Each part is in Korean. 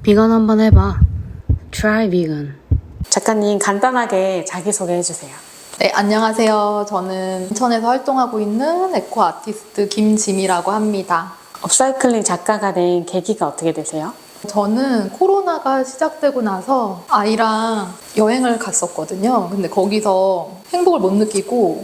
비건 한번 해봐. Try vegan. 작가님 간단하게 자기소개 해주세요. 네, 안녕하세요. 저는 인천에서 활동하고 있는 에코 아티스트 김지미라고 합니다. 업사이클링 작가가 된 계기가 어떻게 되세요? 저는 코로나가 시작되고 나서 아이랑 여행을 갔었거든요. 근데 거기서 행복을 못 느끼고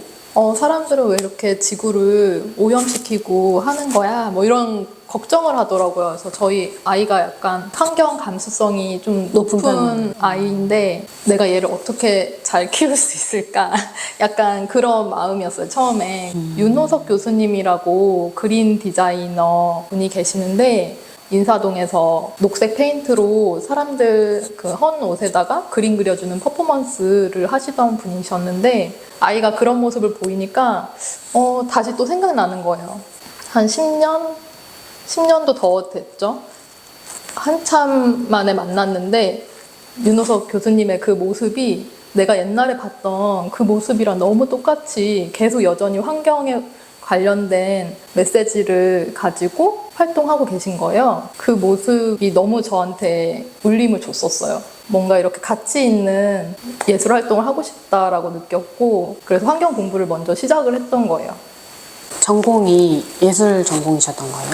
사람들은 왜 이렇게 지구를 오염시키고 하는 거야? 뭐 이런 걱정을 하더라고요. 그래서 저희 아이가 약간 환경 감수성이 좀 높은 아이인데 내가 얘를 어떻게 잘 키울 수 있을까? 약간 그런 마음이었어요, 처음에. 윤호석 교수님이라고 그린 디자이너 분이 계시는데 인사동에서 녹색 페인트로 사람들 그 헌 옷에다가 그림 그려주는 퍼포먼스를 하시던 분이셨는데 아이가 그런 모습을 보이니까 다시 또 생각나는 거예요. 한 10년도 더 됐죠. 한참 만에 만났는데 윤호석 교수님의 그 모습이 내가 옛날에 봤던 그 모습이랑 너무 똑같이 계속 여전히 환경에 관련된 메시지를 가지고 활동하고 계신 거예요. 그 모습이 너무 저한테 울림을 줬었어요. 뭔가 이렇게 가치 있는 예술 활동을 하고 싶다라고 느꼈고 그래서 환경 공부를 먼저 시작을 했던 거예요. 전공이 예술 전공이셨던 거예요?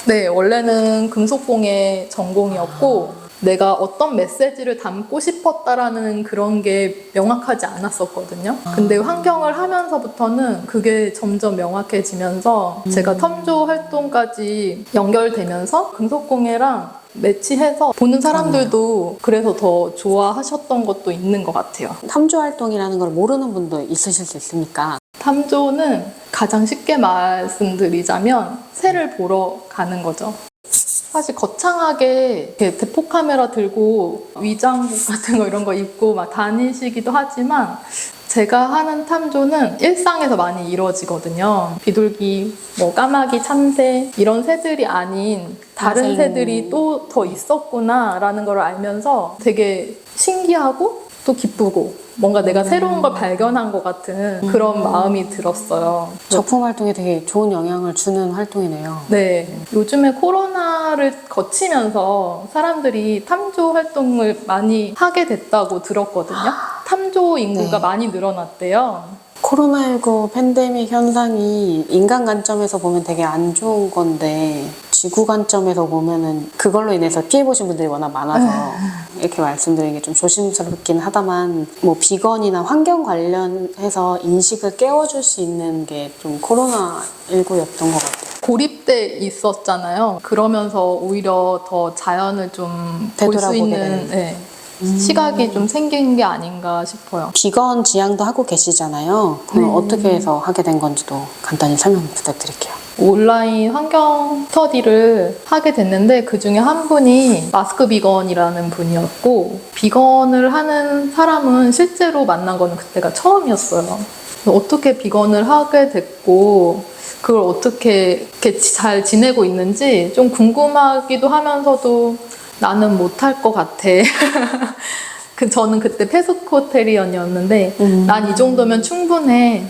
네, 원래는 금속공예 전공이었고 내가 어떤 메시지를 담고 싶었다라는 그런 게 명확하지 않았었거든요. 근데 환경을 하면서부터는 그게 점점 명확해지면서 제가 텀조 활동까지 연결되면서 금속공예랑 매치해서 보는 사람들도 그래서 더 좋아하셨던 것도 있는 것 같아요. 탐조 활동이라는 걸 모르는 분도 있으실 수 있으니까 탐조는 가장 쉽게 말씀드리자면 새를 보러 가는 거죠. 사실 거창하게 이렇게 대포 카메라 들고 위장복 같은 거 이런 거 입고 막 다니시기도 하지만 제가 하는 탐조는 일상에서 많이 이루어지거든요. 비둘기, 뭐 까마귀, 참새 이런 새들이 아닌 다른 새들이 또 더 있었구나라는 걸 알면서 되게 신기하고 또 기쁘고 뭔가 내가 새로운 걸 발견한 것 같은 그런 마음이 들었어요. 작품 활동에 되게 좋은 영향을 주는 활동이네요. 네. 요즘에 코로나를 거치면서 사람들이 탐조 활동을 많이 하게 됐다고 들었거든요. 탐조 인구가 많이 늘어났대요. 코로나19 팬데믹 현상이 인간 관점에서 보면 되게 안 좋은 건데 지구 관점에서 보면은 그걸로 인해서 피해보신 분들이 워낙 많아서 이렇게 말씀드리는 게 좀 조심스럽긴 하다만 뭐 비건이나 환경 관련해서 인식을 깨워줄 수 있는 게 좀 코로나19였던 것 같아요. 고립돼 있었잖아요. 그러면서 오히려 더 자연을 좀 볼 수 되돌아보게 있는 시각이 좀 생긴 게 아닌가 싶어요. 비건 지향도 하고 계시잖아요. 그럼 어떻게 해서 하게 된 건지도 간단히 설명 부탁드릴게요. 온라인 환경 스터디를 하게 됐는데 그중에 한 분이 마스크 비건이라는 분이었고 비건을 하는 사람은 실제로 만난 거는 그때가 처음이었어요. 어떻게 비건을 하게 됐고 그걸 어떻게 이렇게 잘 지내고 있는지 좀 궁금하기도 하면서도 나는 못할 것 같아. 저는 그때 페스코테리언이었는데 난 이 정도면 충분해.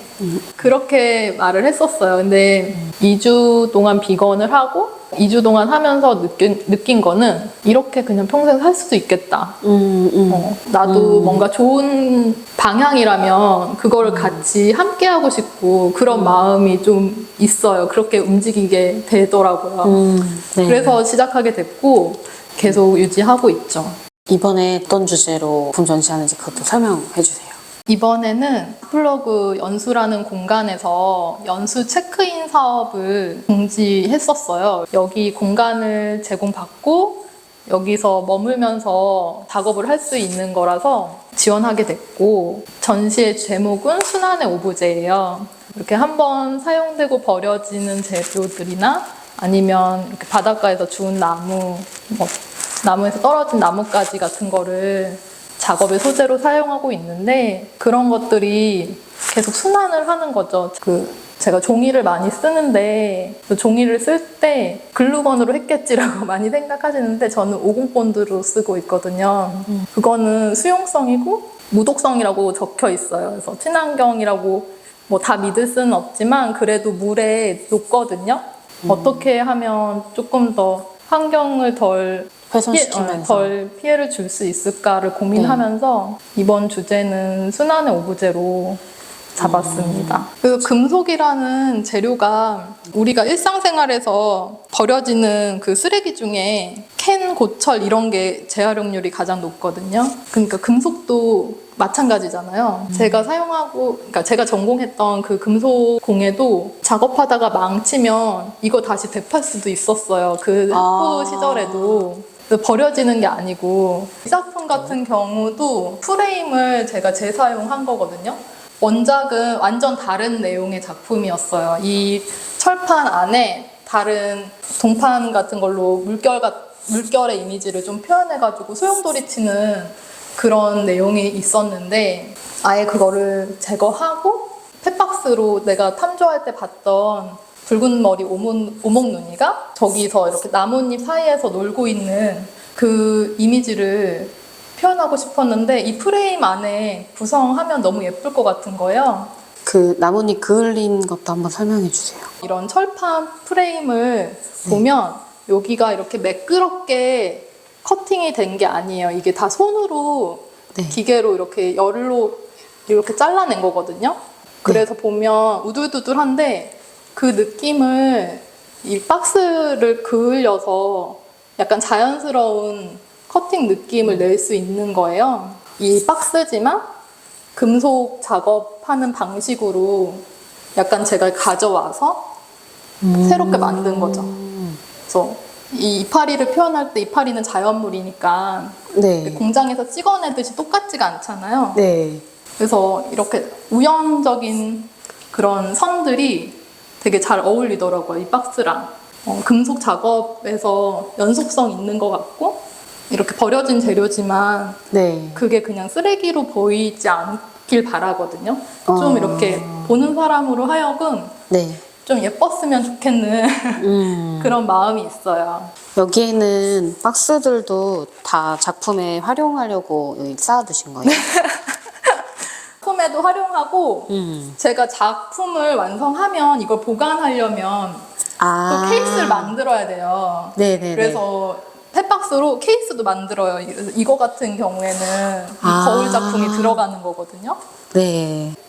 그렇게 말을 했었어요. 근데 2주 동안 비건을 하고 2주 동안 하면서 느낀 거는 이렇게 그냥 평생 살 수도 있겠다. 나도 뭔가 좋은 방향이라면 그거를 같이 함께 하고 싶고 그런 마음이 좀 있어요. 그렇게 움직이게 되더라고요. 네. 그래서 시작하게 됐고 계속 유지하고 있죠. 이번에 어떤 주제로 작품 전시하는지 그것도 설명해 주세요. 이번에는 플러그 연수라는 공간에서 연수 체크인 사업을 공지했었어요. 여기 공간을 제공받고 여기서 머물면서 작업을 할 수 있는 거라서 지원하게 됐고 전시의 제목은 순환의 오브제예요. 이렇게 한번 사용되고 버려지는 재료들이나 아니면 이렇게 바닷가에서 주운 나무, 나무에서 떨어진 나뭇가지 같은 거를 작업의 소재로 사용하고 있는데 그런 것들이 계속 순환을 하는 거죠. 제가 종이를 많이 쓰는데 그 종이를 쓸 때 글루건으로 했겠지라고 많이 생각하시는데 저는 오공본드로 쓰고 있거든요. 그거는 수용성이고 무독성이라고 적혀 있어요. 그래서 친환경이라고 뭐 다 믿을 수는 없지만 그래도 물에 녹거든요. 어떻게 하면 조금 더 환경을 덜 훼손시키면서. 덜 피해를 줄 수 있을까를 고민하면서 이번 주제는 순환의 오브제로 잡았습니다. 그 금속이라는 재료가 우리가 일상생활에서 버려지는 그 쓰레기 중에 캔, 고철 이런 게 재활용률이 가장 높거든요. 그러니까 금속도 마찬가지잖아요. 제가 그러니까 제가 전공했던 그 금속 공예도 작업하다가 망치면 이거 다시 되팔 수도 있었어요. 그 학부 시절에도. 버려지는 게 아니고 이 작품 같은 경우도 프레임을 제가 재사용한 거거든요. 원작은 완전 다른 내용의 작품이었어요. 이 철판 안에 다른 동판 같은 걸로 물결의 이미지를 좀 표현해가지고 소용돌이 치는 그런 내용이 있었는데 아예 그거를 제거하고 펫박스로 내가 탐조할 때 봤던 붉은 머리 오목눈이가 저기서 이렇게 나뭇잎 사이에서 놀고 있는 그 이미지를 표현하고 싶었는데 이 프레임 안에 구성하면 너무 예쁠 것 같은 거예요. 그 나뭇잎 그을린 것도 한번 설명해 주세요. 이런 철판 프레임을 보면 여기가 이렇게 매끄럽게 커팅이 된 게 아니에요. 이게 다 손으로 기계로 이렇게 열로 이렇게 잘라낸 거거든요. 그래서 보면 우둘두둘한데 그 느낌을 이 박스를 그을려서 약간 자연스러운 커팅 느낌을 낼 수 있는 거예요. 이 박스지만 금속 작업하는 방식으로 약간 제가 가져와서 새롭게 만든 거죠. 그래서 이 이파리를 표현할 때 이파리는 자연물이니까 공장에서 찍어내듯이 똑같지가 않잖아요. 그래서 이렇게 우연적인 그런 선들이 되게 잘 어울리더라고요. 이 박스랑. 금속 작업에서 연속성 있는 것 같고 이렇게 버려진 재료지만 그게 그냥 쓰레기로 보이지 않길 바라거든요. 좀 이렇게 보는 사람으로 하여금 좀 예뻤으면 좋겠는 그런 마음이 있어요. 여기에는 박스들도 다 작품에 활용하려고 여기 쌓아두신 거예요? 작품에도 활용하고 제가 작품을 완성하면 이걸 보관하려면 또 케이스를 만들어야 돼요. 그래서 펫박스로 케이스도 만들어요. 이거 같은 경우에는 이 거울 작품이 들어가는 거거든요.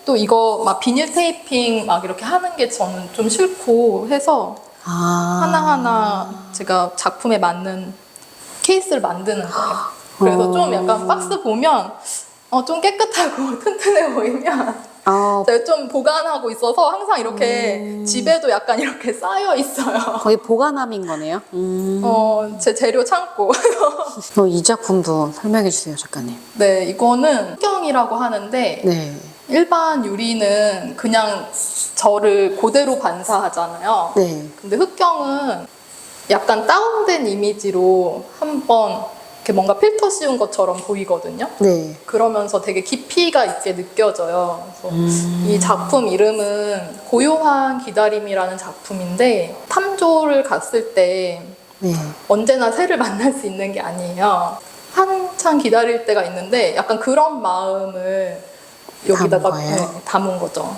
또 이거 막 비닐 테이핑 막 이렇게 하는 게 저는 좀 싫고 해서 하나하나 제가 작품에 맞는 케이스를 만드는 거예요. 그래서 좀 약간 박스 보면 좀 깨끗하고 튼튼해 보이면 제가 좀 보관하고 있어서 항상 이렇게 집에도 약간 이렇게 쌓여 있어요. 거의 보관함인 거네요. 제 재료 창고. 이 작품도 설명해 주세요, 작가님. 네, 이거는 흑경이라고 하는데 일반 유리는 그냥 저를 그대로 반사하잖아요. 근데 흑경은 약간 다운된 이미지로 한번 이렇게 뭔가 필터 씌운 것처럼 보이거든요. 그러면서 되게 깊이가 있게 느껴져요. 그래서 이 작품 이름은 고요한 기다림이라는 작품인데 탐조를 갔을 때 언제나 새를 만날 수 있는 게 아니에요. 한참 기다릴 때가 있는데 약간 그런 마음을 여기다가 담은 거죠.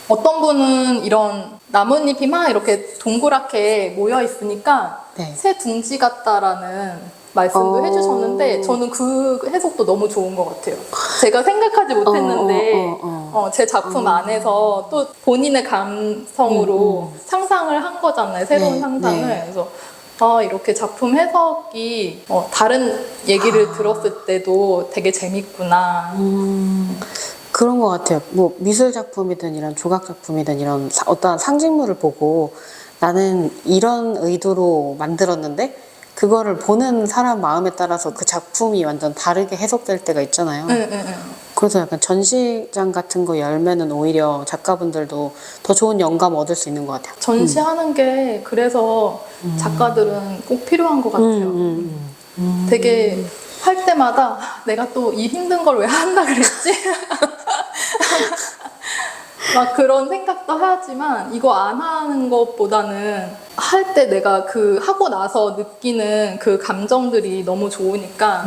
어떤 분은 이런 나뭇잎이 막 이렇게 동그랗게 모여 있으니까 새 둥지 같다라는 말씀도 해주셨는데 저는 그 해석도 너무 좋은 것 같아요. 제가 생각하지 못했는데 제 작품 안에서 또 본인의 감성으로 상상을 한 거잖아요. 새로운 상상을. 그래서 이렇게 작품 해석이 다른 얘기를 들었을 때도 되게 재밌구나. 그런 것 같아요. 뭐 미술 작품이든 이런 조각 작품이든 이런 어떠한 상징물을 보고 나는 이런 의도로 만들었는데 그거를 보는 사람 마음에 따라서 그 작품이 완전 다르게 해석될 때가 있잖아요. 그래서 약간 전시장 같은 거 열면은 오히려 작가분들도 더 좋은 영감 얻을 수 있는 것 같아요. 전시하는 게 그래서 작가들은 꼭 필요한 것 같아요. 되게 할 때마다 내가 또 이 힘든 걸 왜 한다 그랬지? 막 그런 생각도 하지만 이거 안 하는 것보다는 할 때 내가 그 하고 나서 느끼는 그 감정들이 너무 좋으니까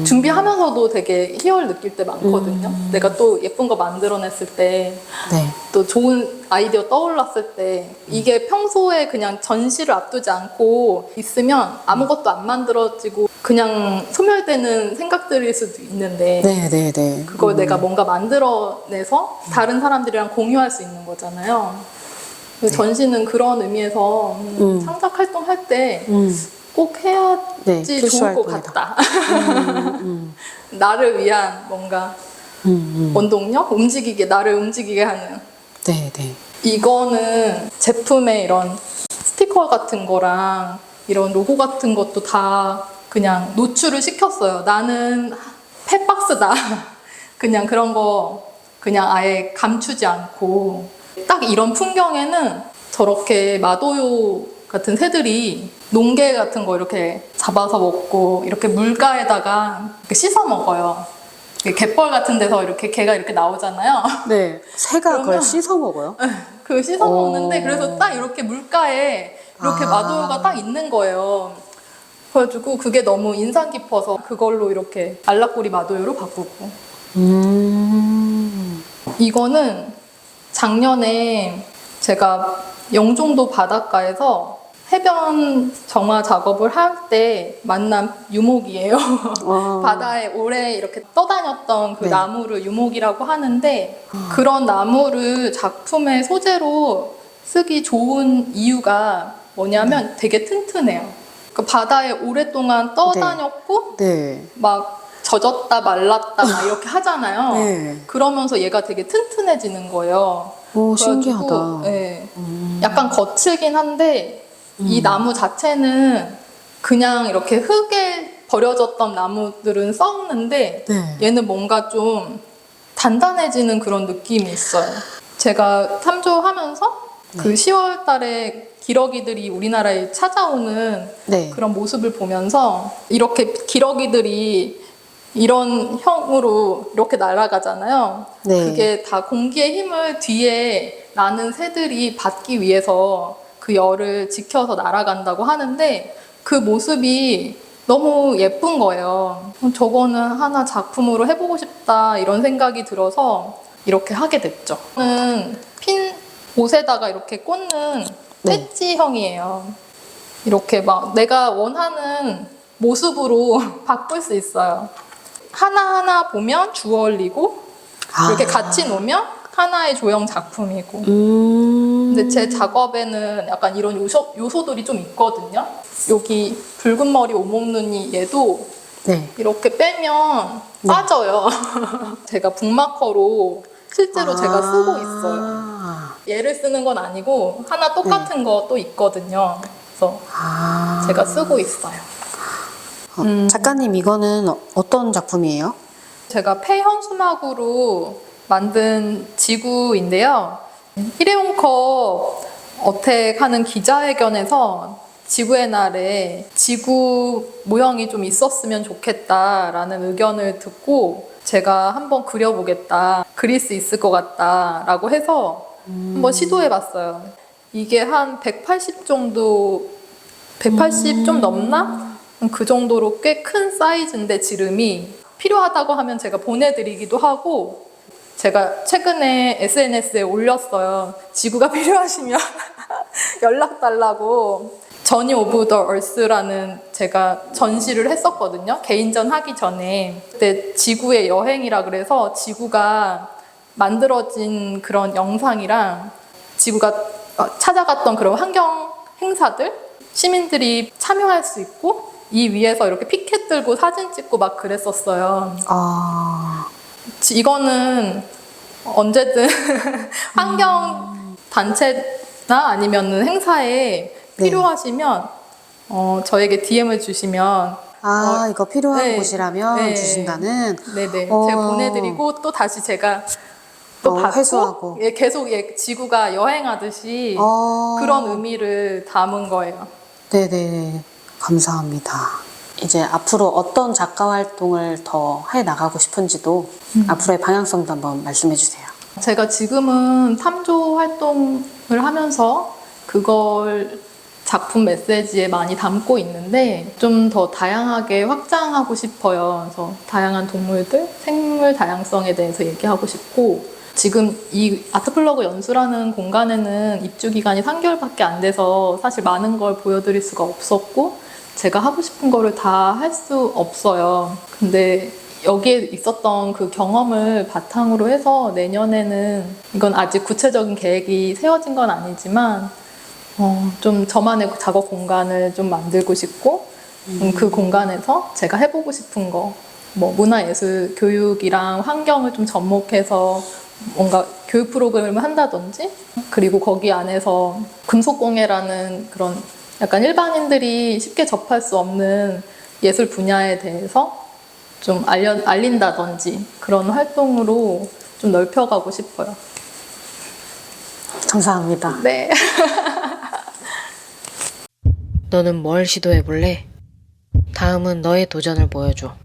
준비하면서도 되게 희열 느낄 때 많거든요. 내가 또 예쁜 거 만들어냈을 때 네. 또 좋은 아이디어 떠올랐을 때 이게 평소에 그냥 전시를 앞두지 않고 있으면 아무것도 안 만들어지고 그냥 소멸되는 생각들일 수도 있는데 네. 그걸 내가 뭔가 만들어내서 다른 사람들이랑 공유할 수 있는 거잖아요. 전시는 그런 의미에서 창작 활동할 때 꼭 해야지 필수 좋을 것 활동이다. 같다. 나를 위한 뭔가 원동력? 나를 움직이게 하는. 네. 이거는 제품의 이런 스티커 같은 거랑 이런 로고 같은 것도 다 그냥 노출을 시켰어요. 나는 펫박스다. 그냥 그런 거 그냥 아예 감추지 않고 딱 이런 풍경에는 저렇게 마도요 같은 새들이 농개 같은 거 이렇게 잡아서 먹고 이렇게 물가에다가 이렇게 씻어 먹어요. 갯벌 같은 데서 이렇게 개가 이렇게 나오잖아요. 네. 새가 그걸 그러면- 씻어 먹어요? 그 씻어 먹는데 그래서 딱 이렇게 물가에 이렇게 마도요가 딱 있는 거예요. 그래가지고 그게 너무 인상 깊어서 그걸로 이렇게 알락꼬리 마도요로 바꾸고. 이거는 작년에 제가 영종도 바닷가에서 해변 정화 작업을 할 때 만난 유목이에요. 바다에 오래 이렇게 떠다녔던 그 네. 나무를 유목이라고 하는데 그런 나무를 작품의 소재로 쓰기 좋은 이유가 뭐냐면 되게 튼튼해요. 그 바다에 오랫동안 떠다녔고 네. 막 젖었다 말랐다 막 이렇게 하잖아요. 네. 그러면서 얘가 되게 튼튼해지는 거예요. 오, 그래가지고, 신기하다. 네. 약간 거칠긴 한데 이 나무 자체는 그냥 이렇게 흙에 버려졌던 나무들은 썩는데 네. 얘는 뭔가 좀 단단해지는 그런 느낌이 있어요. 제가 탐조하면서 그 10월 달에 기러기들이 우리나라에 찾아오는 네. 그런 모습을 보면서 이렇게 기러기들이 이런 형으로 이렇게 날아가잖아요. 네. 그게 다 공기의 힘을 뒤에 나는 새들이 받기 위해서 그 열을 지켜서 날아간다고 하는데 그 모습이 너무 예쁜 거예요. 저거는 하나 작품으로 해보고 싶다 이런 생각이 들어서 이렇게 하게 됐죠. 저는 핀 옷에다가 이렇게 꽂는 네. 배지형이에요. 이렇게 막 내가 원하는 모습으로 바꿀 수 있어요. 하나하나 보면 주얼리고 이렇게 같이 놓으면 하나의 조형 작품이고 근데 제 작업에는 약간 이런 요소들이 좀 있거든요. 여기 붉은 머리 오목눈이 얘도 네. 이렇게 빼면 빠져요. 제가 북마커로 실제로 제가 쓰고 있어요. 얘를 쓰는 건 아니고 하나 똑같은 거 또 있거든요. 그래서 제가 쓰고 있어요. 작가님, 이거는 어떤 작품이에요? 제가 폐현수막으로 만든 지구인데요. 일회용컵 어택하는 기자회견에서 지구의 날에 지구 모형이 좀 있었으면 좋겠다라는 의견을 듣고 제가 한번 그려보겠다. 그릴 수 있을 것 같다라고 해서 한번 시도해봤어요. 이게 한 180 정도, 180 좀 넘나? 그 정도로 꽤 큰 사이즈인데 지름이 필요하다고 하면 제가 보내드리기도 하고 제가 최근에 SNS에 올렸어요. 지구가 필요하시면 연락 달라고. 저니 오브 더 얼스라는 제가 전시를 했었거든요. 개인전 하기 전에. 그때 지구의 여행이라 그래서 지구가 만들어진 그런 영상이랑 지구가 찾아갔던 그런 환경 행사들 시민들이 참여할 수 있고 이 위에서 이렇게 피켓 들고 사진 찍고 막 그랬었어요. 이거는 언제든 환경 단체나 아니면 행사에 필요하시면 저에게 DM을 주시면 이거 필요한 네. 곳이라면 네. 주신다는. 네네 제가 보내드리고 또 다시 제가 또 받고 회수하고. 예, 계속 지구가 여행하듯이 그런 의미를 담은 거예요. 네네. 감사합니다. 이제 앞으로 어떤 작가 활동을 더 해 나가고 싶은지도 앞으로의 방향성도 한번 말씀해 주세요. 제가 지금은 탐조 활동을 하면서 그걸 작품 메시지에 많이 담고 있는데 좀 더 다양하게 확장하고 싶어요. 그래서 다양한 동물들, 생물 다양성에 대해서 얘기하고 싶고 지금 이 아트플러그 연수라는 공간에는 입주 기간이 3개월밖에 안 돼서 사실 많은 걸 보여드릴 수가 없었고 제가 하고 싶은 거를 다 할 수 없어요. 근데 여기에 있었던 그 경험을 바탕으로 해서 내년에는 이건 아직 구체적인 계획이 세워진 건 아니지만 좀 저만의 작업 공간을 좀 만들고 싶고 그 공간에서 제가 해보고 싶은 거 뭐 문화예술 교육이랑 환경을 좀 접목해서 뭔가 교육 프로그램을 한다든지 그리고 거기 안에서 금속공예라는 그런 약간 일반인들이 쉽게 접할 수 없는 예술 분야에 대해서 좀 알린다든지 그런 활동으로 좀 넓혀가고 싶어요. 감사합니다. 네. 너는 뭘 시도해볼래? 다음은 너의 도전을 보여줘.